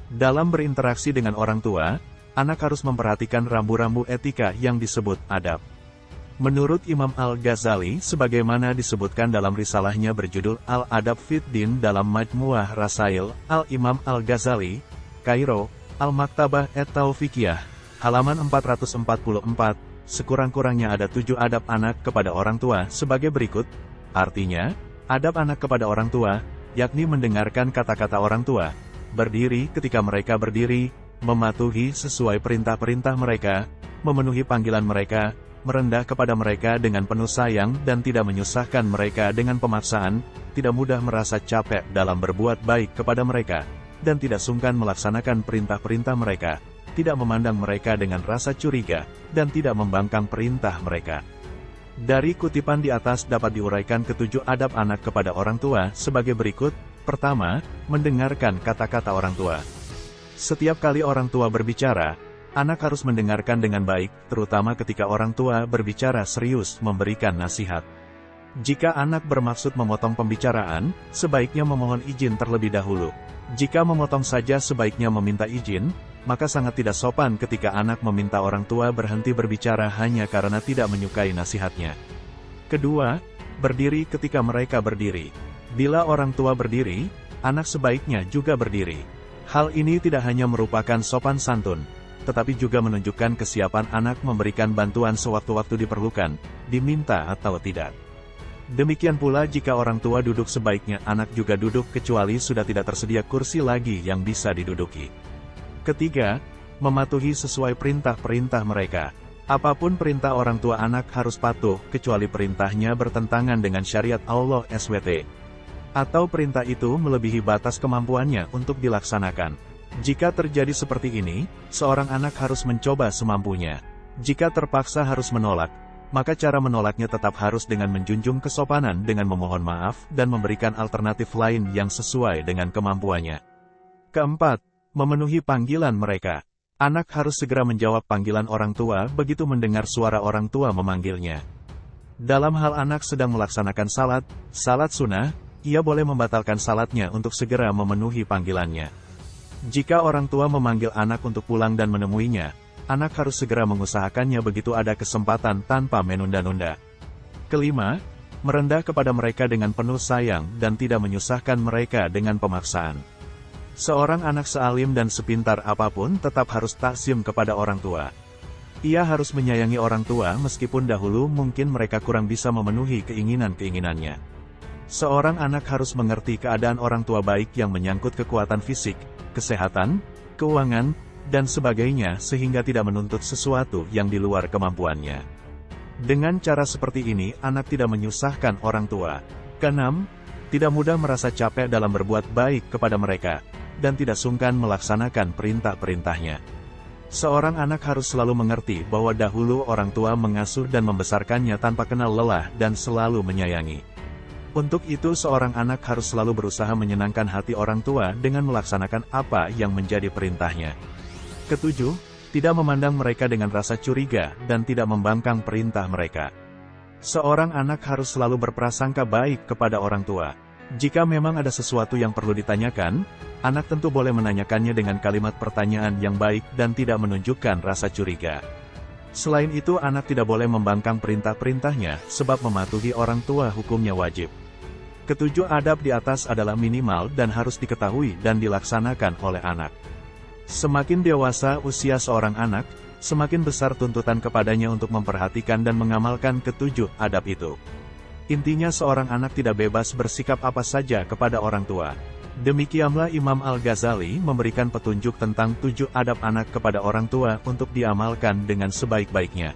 Dalam berinteraksi dengan orang tua, anak harus memperhatikan rambu-rambu etika yang disebut adab. Menurut Imam Al-Ghazali, sebagaimana disebutkan dalam risalahnya berjudul Al-Adab Fid Din dalam Majmu'ah Rasail, Al-Imam Al-Ghazali, Kairo, Al-Maktabah et-Taufikiyah, halaman 444, sekurang-kurangnya ada 7 adab anak kepada orang tua sebagai berikut. Artinya, adab anak kepada orang tua, yakni mendengarkan kata-kata orang tua, berdiri ketika mereka berdiri, mematuhi sesuai perintah-perintah mereka, memenuhi panggilan mereka, merendah kepada mereka dengan penuh sayang dan tidak menyusahkan mereka dengan pemaksaan, tidak mudah merasa capek dalam berbuat baik kepada mereka, dan tidak sungkan melaksanakan perintah-perintah mereka, tidak memandang mereka dengan rasa curiga, dan tidak membangkang perintah mereka. Dari kutipan di atas dapat diuraikan ketujuh adab anak kepada orang tua sebagai berikut. Pertama, mendengarkan kata-kata orang tua. Setiap kali orang tua berbicara, anak harus mendengarkan dengan baik, terutama ketika orang tua berbicara serius memberikan nasihat. Jika anak bermaksud memotong pembicaraan, sebaiknya memohon izin terlebih dahulu. Jika memotong saja sebaiknya meminta izin, maka sangat tidak sopan ketika anak meminta orang tua berhenti berbicara hanya karena tidak menyukai nasihatnya. Kedua, berdiri ketika mereka berdiri. Bila orang tua berdiri, anak sebaiknya juga berdiri. Hal ini tidak hanya merupakan sopan santun, tetapi juga menunjukkan kesiapan anak memberikan bantuan sewaktu-waktu diperlukan, diminta atau tidak. Demikian pula jika orang tua duduk sebaiknya anak juga duduk kecuali sudah tidak tersedia kursi lagi yang bisa diduduki. Ketiga, mematuhi sesuai perintah-perintah mereka. Apapun perintah orang tua anak harus patuh kecuali perintahnya bertentangan dengan syariat Allah SWT. Atau perintah itu melebihi batas kemampuannya untuk dilaksanakan. Jika terjadi seperti ini, seorang anak harus mencoba semampunya. Jika terpaksa harus menolak, maka cara menolaknya tetap harus dengan menjunjung kesopanan dengan memohon maaf dan memberikan alternatif lain yang sesuai dengan kemampuannya. Keempat, memenuhi panggilan mereka. Anak harus segera menjawab panggilan orang tua begitu mendengar suara orang tua memanggilnya. Dalam hal anak sedang melaksanakan salat sunnah, ia boleh membatalkan salatnya untuk segera memenuhi panggilannya. Jika orang tua memanggil anak untuk pulang dan menemuinya, anak harus segera mengusahakannya begitu ada kesempatan tanpa menunda-nunda. Kelima, merendah kepada mereka dengan penuh sayang dan tidak menyusahkan mereka dengan pemaksaan. Seorang anak sealim dan sepintar apapun tetap harus takzim kepada orang tua. Ia harus menyayangi orang tua meskipun dahulu mungkin mereka kurang bisa memenuhi keinginan-keinginannya. Seorang anak harus mengerti keadaan orang tua baik yang menyangkut kekuatan fisik, kesehatan, keuangan, dan sebagainya sehingga tidak menuntut sesuatu yang di luar kemampuannya. Dengan cara seperti ini anak tidak menyusahkan orang tua. Keenam, tidak mudah merasa capek dalam berbuat baik kepada mereka, dan tidak sungkan melaksanakan perintah-perintahnya. Seorang anak harus selalu mengerti bahwa dahulu orang tua mengasuh dan membesarkannya tanpa kenal lelah dan selalu menyayangi. Untuk itu seorang anak harus selalu berusaha menyenangkan hati orang tua dengan melaksanakan apa yang menjadi perintahnya. Ketujuh, tidak memandang mereka dengan rasa curiga dan tidak membangkang perintah mereka. Seorang anak harus selalu berprasangka baik kepada orang tua. Jika memang ada sesuatu yang perlu ditanyakan, anak tentu boleh menanyakannya dengan kalimat pertanyaan yang baik dan tidak menunjukkan rasa curiga. Selain itu anak tidak boleh membangkang perintah-perintahnya, sebab mematuhi orang tua hukumnya wajib. Ketujuh adab di atas adalah minimal dan harus diketahui dan dilaksanakan oleh anak. Semakin dewasa usia seorang anak, semakin besar tuntutan kepadanya untuk memperhatikan dan mengamalkan ketujuh adab itu. Intinya seorang anak tidak bebas bersikap apa saja kepada orang tua. Demikianlah Imam Al-Ghazali memberikan petunjuk tentang 7 adab anak kepada orang tua untuk diamalkan dengan sebaik-baiknya.